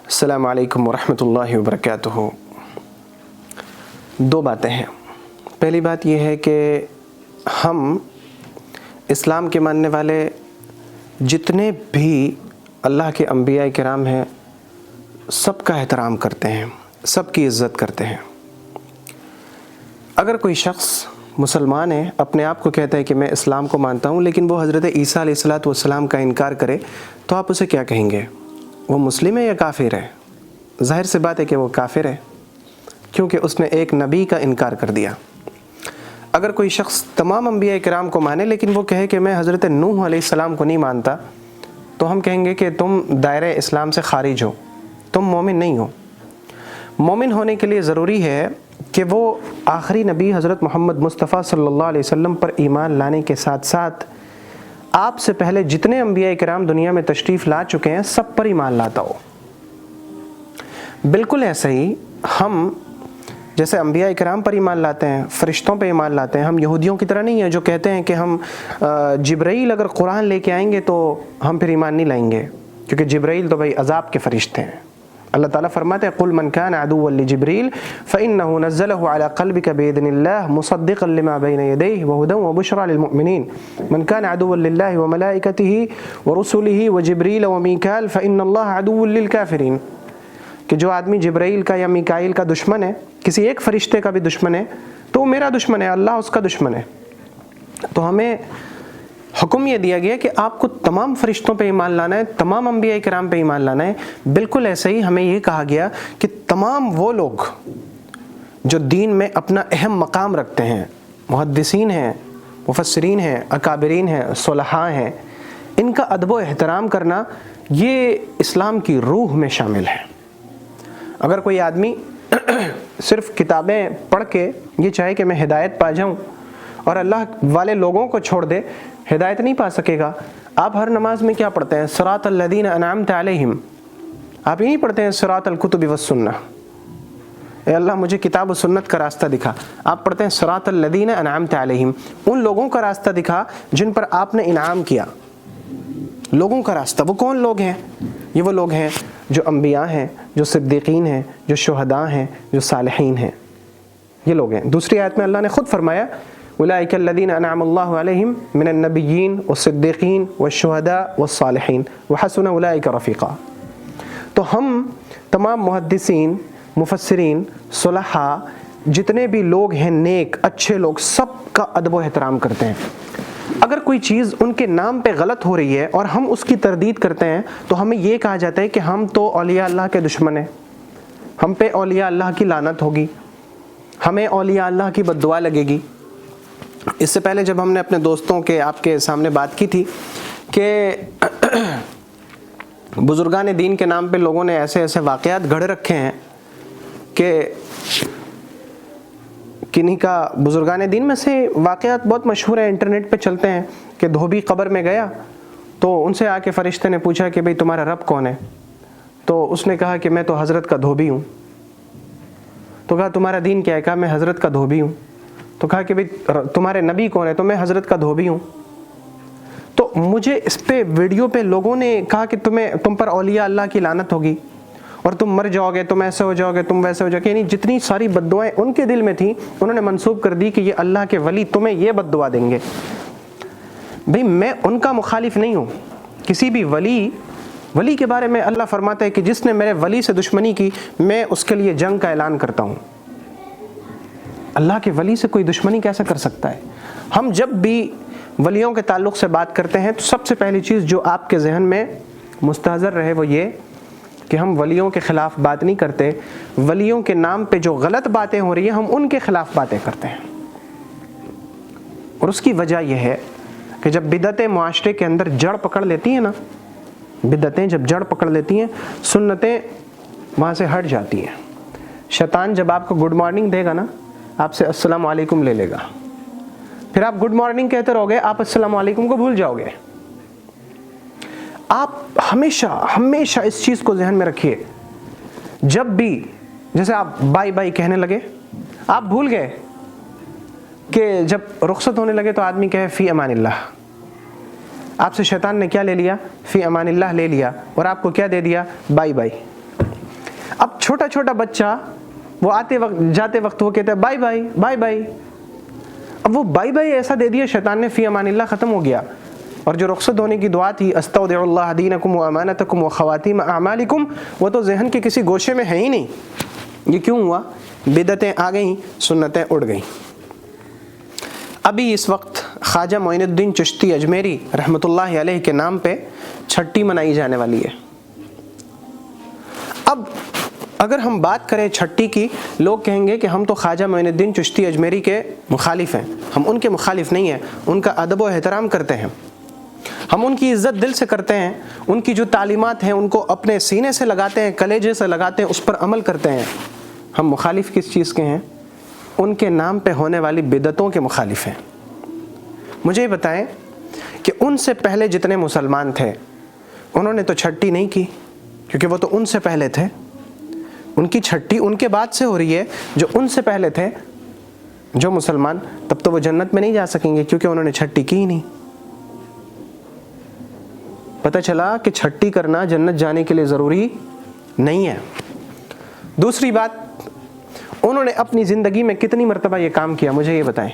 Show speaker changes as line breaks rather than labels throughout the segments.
السلام علیکم ورحمۃ اللہ وبرکاتہ۔ دو باتیں ہیں۔ پہلی بات یہ ہے کہ ہم اسلام کے ماننے والے جتنے بھی اللہ کے انبیاء کرام ہیں سب کا احترام کرتے ہیں، سب کی عزت کرتے ہیں۔ اگر کوئی شخص مسلمان ہے، اپنے آپ کو کہتا ہے کہ میں اسلام کو مانتا ہوں، لیکن وہ حضرت عیسیٰ علیہ السلام کا انکار کرے تو آپ اسے کیا کہیں گے؟ وہ مسلم ہے یا کافر ہے؟ ظاہر سی بات ہے کہ وہ کافر ہے، کیونکہ اس نے ایک نبی کا انکار کر دیا۔ اگر کوئی شخص تمام انبیاء کرام کو مانے لیکن وہ کہے کہ میں حضرت نوح علیہ السلام کو نہیں مانتا، تو ہم کہیں گے کہ تم دائرہ اسلام سے خارج ہو، تم مومن نہیں ہو۔ مومن ہونے کے لیے ضروری ہے کہ وہ آخری نبی حضرت محمد مصطفیٰ صلی اللہ علیہ وسلم پر ایمان لانے کے ساتھ ساتھ آپ سے پہلے جتنے انبیاء کرام دنیا میں تشریف لا چکے ہیں سب پر ایمان لاتا ہو۔ بالکل ایسا ہی ہم جیسے انبیاء کرام پر ایمان لاتے ہیں، فرشتوں پہ ایمان لاتے ہیں، ہم یہودیوں کی طرح نہیں ہیں جو کہتے ہیں کہ ہم جبرائیل اگر قرآن لے کے آئیں گے تو ہم پھر ایمان نہیں لائیں گے، کیونکہ جبرائیل تو بھائی عذاب کے فرشتے ہیں۔ اللہ تعالیٰ فرماتے ہیں قُلْ مَنْ كَانَ عَدُوًّا لِجِبْرِيلَ فَإِنَّهُ نَزَّلَهُ عَلَى قَلْبِكَ بِإِذْنِ اللَّهِ مُصَدِّقًا لِمَا بَيْنَ يَدَيْهِ وَهُدًى وَبُشْرًى لِلْمُؤْمِنِينَ مَنْ كَانَ عَدُوًّا لِلَّهِ وَمَلَائِكَتِهِ وَرُسُلِهِ وَجِبْرِيلَ وَمِيكَالَ فَإِنَّ اللَّهَ عَدُوٌّ لِلْكَافِرِينَ کہ جو آدمی جبرائیل کا یا میکائیل کا دشمن ہے، کسی ایک فرشتے کا بھی دشمن ہے، تو وہ میرا دشمن ہے، اللہ اس کا دشمن ہے۔ تو ہمیں حکم یہ دیا گیا کہ آپ کو تمام فرشتوں پہ ایمان لانا ہے، تمام انبیاء کرام پہ ایمان لانا ہے۔ بالکل ایسے ہی ہمیں یہ کہا گیا کہ تمام وہ لوگ جو دین میں اپنا اہم مقام رکھتے ہیں، محدثین ہیں، مفسرین ہیں، اکابرین ہیں، صلحاء ہیں، ان کا ادب و احترام کرنا یہ اسلام کی روح میں شامل ہے۔ اگر کوئی آدمی صرف کتابیں پڑھ کے یہ چاہے کہ میں ہدایت پا جاؤں اور اللہ والے لوگوں کو چھوڑ دے، ہدایت نہیں پا سکے گا۔ آپ ہر نماز میں کیا پڑھتے ہیں؟ صراط الذین انعمت علیہم، آپ یہ نہیں پڑھتے ہیں صراط الکتب والسنہ، اے اللہ مجھے کتاب و سنت کا راستہ دکھا۔ آپ پڑھتے ہیں صراط الذین انعمت علیہم، ان لوگوں کا راستہ دکھا جن پر آپ نے انعام کیا۔ لوگوں کا راستہ وہ کون لوگ ہیں؟ یہ وہ لوگ ہیں جو انبیاء ہیں، جو صدیقین ہیں، جو شہداء ہیں، جو صالحین ہیں، یہ لوگ ہیں۔ دوسری آیت میں اللہ نے خود فرمایا اولئک الذین انعم اللہ علیہم من النبیین والصدیقین والشہداء والصالحین وحسن اولئک رفیقا۔ تو ہم تمام محدثین، مفسرین، صلحاء، جتنے بھی لوگ ہیں نیک اچھے لوگ، سب کا ادب و احترام کرتے ہیں۔ اگر کوئی چیز ان کے نام پہ غلط ہو رہی ہے اور ہم اس کی تردید کرتے ہیں تو ہمیں یہ کہا جاتا ہے کہ ہم تو اولیاء اللہ کے دشمن ہیں، ہم پہ اولیاء اللہ کی لعنت ہوگی، ہمیں اولیاء اللہ کی بد دعا لگے گی۔ اس سے پہلے جب ہم نے اپنے دوستوں کے آپ کے سامنے بات کی تھی کہ بزرگان دین کے نام پہ لوگوں نے ایسے ایسے واقعات گھڑ رکھے ہیں کہ کنہیں کا بزرگان دین میں سے واقعات بہت مشہور ہیں، انٹرنیٹ پہ چلتے ہیں کہ دھوبی قبر میں گیا تو ان سے آ کے فرشتے نے پوچھا کہ بھئی تمہارا رب کون ہے؟ تو اس نے کہا کہ میں تو حضرت کا دھوبی ہوں۔ تو کہا تمہارا دین کیا ہے؟ کہا میں حضرت کا دھوبی ہوں۔ تو کہا کہ بھئی تمہارے نبی کون ہے؟ تو میں حضرت کا دھوبی ہوں۔ تو مجھے اس پہ ویڈیو پہ لوگوں نے کہا کہ تم پر اولیاء اللہ کی لعنت ہوگی اور تم مر جاؤ گے، تم ایسے ہو جاؤ گے، تم ویسے ہو جاؤ گے، یعنی جتنی ساری بد دعائیں ان کے دل میں تھیں انہوں نے منسوب کر دی کہ یہ اللہ کے ولی تمہیں یہ بد دعا دیں گے۔ بھئی میں ان کا مخالف نہیں ہوں، کسی بھی ولی کے بارے میں اللہ فرماتا ہے کہ جس نے میرے ولی سے دشمنی کی میں اس کے لیے جنگ کا اعلان کرتا ہوں۔ اللہ کے ولی سے کوئی دشمنی کیسے کر سکتا ہے؟ ہم جب بھی ولیوں کے تعلق سے بات کرتے ہیں تو سب سے پہلی چیز جو آپ کے ذہن میں مستحضر رہے وہ یہ کہ ہم ولیوں کے خلاف بات نہیں کرتے، ولیوں کے نام پہ جو غلط باتیں ہو رہی ہیں ہم ان کے خلاف باتیں کرتے ہیں۔ اور اس کی وجہ یہ ہے کہ جب بدعتیں معاشرے کے اندر جڑ پکڑ لیتی ہیں نا، بدعتیں جب جڑ پکڑ لیتی ہیں سنتیں وہاں سے ہٹ جاتی ہیں۔ شیطان جب آپ کو گڈ مارننگ دے گا نا، آپ سے السلام علیکم لے لے گا، پھر آپ گڈ مارننگ کہتے رہو گے، آپ السلام علیکم کو بھول جاؤ گے۔ آپ ہمیشہ اس چیز کو ذہن میں رکھیے، جب بھی جیسے آپ بائی بائی کہنے لگے، آپ بھول گئے کہ جب رخصت ہونے لگے تو آدمی کہے فی امان اللہ۔ آپ سے شیطان نے کیا لے لیا؟ فی امان اللہ لے لیا، اور آپ کو کیا دے دیا؟ By by. اب چھوٹا چھوٹا بچہ وہ آتے وقت جاتے وقت وہ کہتا ہے بائی بائی بائی بائی. اب وہ بائی بائی ایسا دے دیا شیطان نے, فی امان اللہ ختم ہو گیا. اور جو رخصت ہونے کی دعا تھی استودع اللہ دینکم و امانتکم و خواتیم اعمالکم, وہ تو ذہن کے کسی گوشے میں ہے ہی نہیں. یہ کیوں ہوا؟ بدعتیں آ گئیں, سنتیں اڑ گئیں. ابھی اس وقت خواجہ معین الدین چشتی اجمیری رحمۃ اللہ علیہ کے نام پہ چھٹی منائی جانے والی ہے. اب اگر ہم بات کریں چھٹی کی, لوگ کہیں گے کہ ہم تو خواجہ معین الدین چشتی اجمیری کے مخالف ہیں. ہم ان کے مخالف نہیں ہیں, ان کا ادب و احترام کرتے ہیں, ہم ان کی عزت دل سے کرتے ہیں, ان کی جو تعلیمات ہیں ان کو اپنے سینے سے لگاتے ہیں, کلیجے سے لگاتے ہیں, اس پر عمل کرتے ہیں. ہم مخالف کس چیز کے ہیں؟ ان کے نام پہ ہونے والی بدعتوں کے مخالف ہیں. مجھے یہ بتائیں کہ ان سے پہلے جتنے مسلمان تھے انہوں نے تو چھٹی نہیں کی, کیونکہ وہ تو ان سے پہلے تھے. ان کی چھٹی ان کے بعد سے ہو رہی ہے. جو ان سے پہلے تھے جو مسلمان, تب تو وہ جنت میں نہیں جا سکیں گے کیونکہ انہوں نے چھٹی کی ہی نہیں. پتہ چلا کہ چھٹی کرنا جنت جانے کے لیے ضروری نہیں ہے. دوسری بات, انہوں نے اپنی زندگی میں کتنی مرتبہ یہ کام کیا, مجھے یہ بتائیں.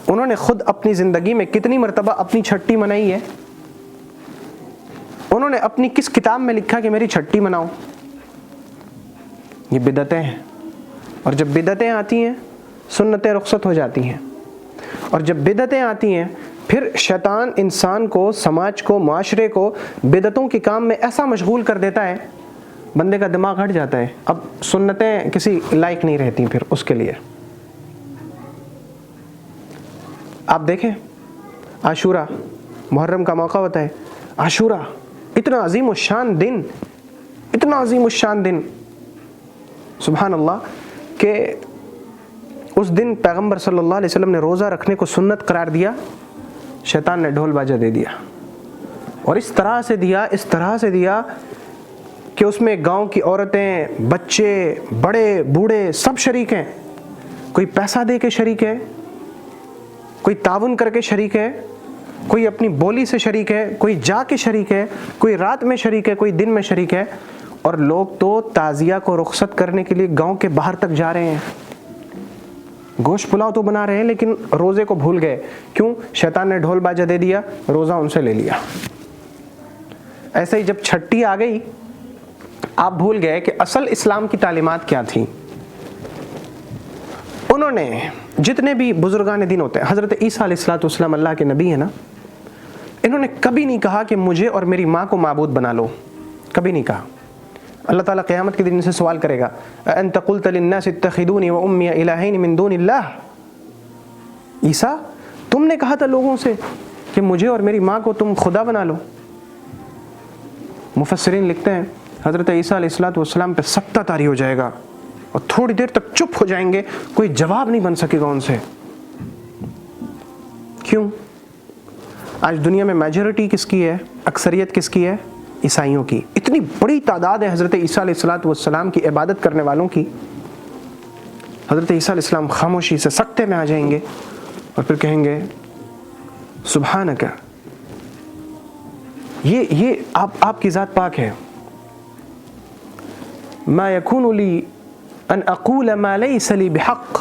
انہوں نے خود اپنی زندگی میں کتنی مرتبہ اپنی چھٹی منائی ہے؟ انہوں نے اپنی کس کتاب میں لکھا کہ میری چھٹی مناؤ؟ یہ بدعتیں ہیں. اور جب بدعتیں آتی ہیں سنتیں رخصت ہو جاتی ہیں. اور جب بدعتیں آتی ہیں پھر شیطان انسان کو, سماج کو, معاشرے کو بدعتوں کے کام میں ایسا مشغول کر دیتا ہے, بندے کا دماغ ہٹ جاتا ہے. اب سنتیں کسی لائق نہیں رہتی پھر اس کے لیے. آپ دیکھیں عاشورہ, محرم کا موقع ہوتا ہے. عاشورہ اتنا عظیم الشان دن, اتنا عظیم الشان دن, سبحان اللہ, کہ اس دن پیغمبر صلی اللہ علیہ وسلم نے روزہ رکھنے کو سنت قرار دیا. شیطان نے ڈھول باجا دے دیا, اور اس طرح سے دیا کہ اس میں گاؤں کی عورتیں, بچے, بڑے بوڑھے سب شریک ہیں. کوئی پیسہ دے کے شریک ہے, کوئی تعاون کر کے شریک ہے, کوئی اپنی بولی سے شریک ہے, کوئی جا کے شریک ہے, کوئی رات میں شریک ہے, کوئی دن میں شریک ہے. اور لوگ تو تعزیہ کو رخصت کرنے کے لیے گاؤں کے باہر تک جا رہے ہیں. گوشت پلاؤ تو بنا رہے ہیں لیکن روزے کو بھول گئے. کیوں؟ شیطان نے ڈھول باجا دے دیا, روزہ ان سے لے لیا. ایسے ہی جب چھٹی آ گئی آپ بھول گئے کہ اصل اسلام کی تعلیمات کیا تھیں. انہوں نے جتنے بھی بزرگان دین ہوتے ہیں, حضرت عیسیٰ علیہ السلام اللہ کے نبی ہیں نا, انہوں نے کبھی نہیں کہا کہ مجھے اور میری ماں کو معبود بنا لو, کبھی نہیں کہا. اللہ تعالیٰ قیامت کے دن سے سوال کرے گا, انت قلت للناس اتخذونی و امی الہین من دون اللہ. عیسیٰ تم نے کہا تھا لوگوں سے کہ مجھے اور میری ماں کو تم خدا بنا لو. مفسرین لکھتے ہیں حضرت عیسیٰ علیہ السلام پہ سکتہ طاری ہو جائے گا اور تھوڑی دیر تک چپ ہو جائیں گے, کوئی جواب نہیں بن سکے گا ان سے. کیوں؟ آج دنیا میں میجورٹی کس کی ہے, اکثریت کس کی ہے؟ عیسائیوں کی. اتنی بڑی تعداد ہے حضرت عیسیٰ علیہ السلام کی عبادت کرنے والوں کی. حضرت عیسیٰ علیہ السلام خاموشی سے سکتے میں آ جائیں گے اور پھر کہیں گے سبحانک, یہ آپ کی ذات پاک ہے. ما یکون لی ان اقول ما لیس لی بحق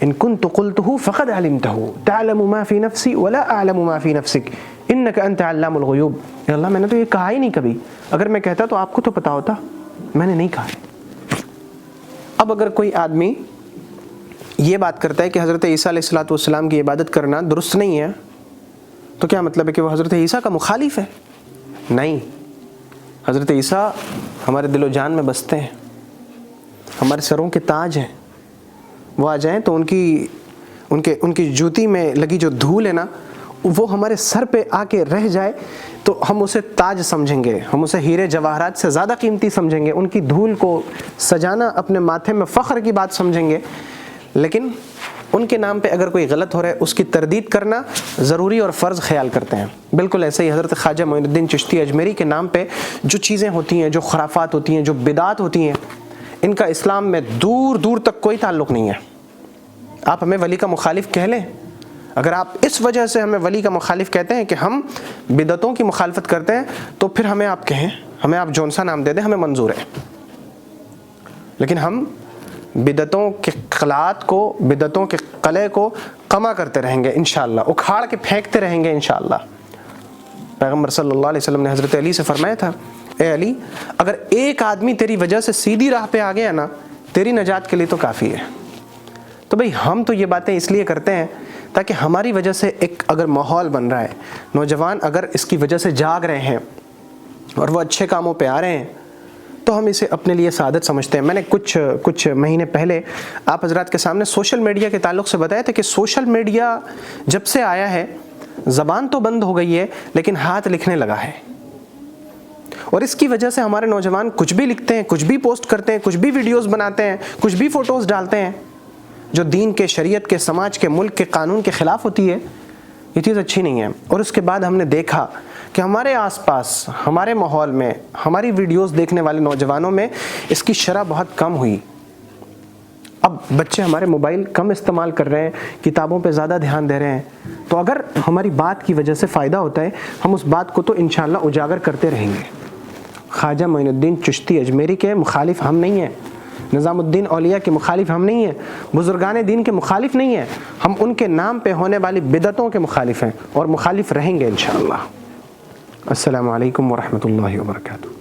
ان كنت قلته فقد علمته تعلم ما في نفسي ولا اعلم ما في نفسك انك انت علام الغیوب. اے اللہ میں نے تو یہ کہا ہی نہیں کبھی, اگر میں کہتا تو آپ کو تو پتا ہوتا, میں نے نہیں کہا. اب اگر کوئی آدمی یہ بات کرتا ہے کہ حضرت عیسیٰ علیہ السلام کی عبادت کرنا درست نہیں ہے, تو کیا مطلب ہے کہ وہ حضرت عیسیٰ کا مخالف ہے؟ نہیں, حضرت عیسیٰ ہمارے دل و جان میں بستے ہیں, ہمارے سروں کے تاج ہیں. وہ آ جائیں تو ان کی جوتی میں لگی جو دھول ہے نا, وہ ہمارے سر پہ آ کے رہ جائے تو ہم اسے تاج سمجھیں گے, ہم اسے ہیرے جواہرات سے زیادہ قیمتی سمجھیں گے. ان کی دھول کو سجانا اپنے ماتھے میں فخر کی بات سمجھیں گے. لیکن ان کے نام پہ اگر کوئی غلط ہو رہا ہے اس کی تردید کرنا ضروری اور فرض خیال کرتے ہیں. بالکل ایسے ہی حضرت خواجہ معین الدین چشتی اجمیری کے نام پہ جو چیزیں ہوتی ہیں, جو خرافات ہوتی ہیں, جو بدعات ہوتی ہیں, ان کا اسلام میں دور دور تک کوئی تعلق نہیں ہے. آپ ہمیں ولی کا مخالف کہہ لیں, اگر آپ اس وجہ سے ہمیں ولی کا مخالف کہتے ہیں کہ ہم بدعتوں کی مخالفت کرتے ہیں, تو پھر ہمیں آپ کہیں ہمیں آپ جون سا نام دے دیں ہمیں منظور ہے، لیکن ہم بدعتوں کے قلعات کو، بدعتوں کے قلعے کو قمع کرتے رہیں گے انشاءاللہ، اکھاڑ کے پھینکتے رہیں گے انشاءاللہ۔ پیغمبر صلی اللہ علیہ وسلم نے حضرت علی سے فرمایا تھا، اے علی اگر ایک آدمی تیری وجہ سے سیدھی راہ پہ آ گیا نا، تیری نجات کے لیے تو کافی ہے۔ تو بھئی ہم تو یہ باتیں اس لیے کرتے ہیں تاکہ ہماری وجہ سے ایک اگر ماحول بن رہا ہے، نوجوان اگر اس کی وجہ سے جاگ رہے ہیں اور وہ اچھے کاموں پہ آ رہے ہیں تو ہم اسے اپنے لیے سعادت سمجھتے ہیں۔ میں نے کچھ مہینے پہلے آپ حضرات کے سامنے سوشل میڈیا کے تعلق سے بتایا تھا کہ سوشل میڈیا جب سے آیا ہے زبان تو بند ہو گئی ہے لیکن ہاتھ لکھنے لگا ہے، اور اس کی وجہ سے ہمارے نوجوان کچھ بھی لکھتے ہیں، کچھ بھی پوسٹ کرتے ہیں، کچھ بھی ویڈیوز بناتے ہیں، کچھ بھی فوٹوز ڈالتے ہیں جو دین کے، شریعت کے، سماج کے، ملک کے قانون کے خلاف ہوتی ہے۔ یہ چیز اچھی نہیں ہے۔ اور اس کے بعد ہم نے دیکھا کہ ہمارے آس پاس، ہمارے ماحول میں، ہماری ویڈیوز دیکھنے والے نوجوانوں میں اس کی شرح بہت کم ہوئی۔ اب بچے ہمارے موبائل کم استعمال کر رہے ہیں، کتابوں پہ زیادہ دھیان دے رہے ہیں، تو اگر ہماری بات کی وجہ سے فائدہ ہوتا ہے ہم اس بات کو تو انشاءاللہ اجاگر کرتے رہیں گے۔ خواجہ معین الدین چشتی اجمیری کے مخالف ہم نہیں ہیں، نظام الدین اولیاء کے مخالف ہم نہیں ہیں، بزرگان دین کے مخالف نہیں ہیں، ہم ان کے نام پہ ہونے والی بدعتوں کے مخالف ہیں اور مخالف رہیں گے انشاءاللہ۔ السلام علیکم ورحمۃ اللہ وبرکاتہ۔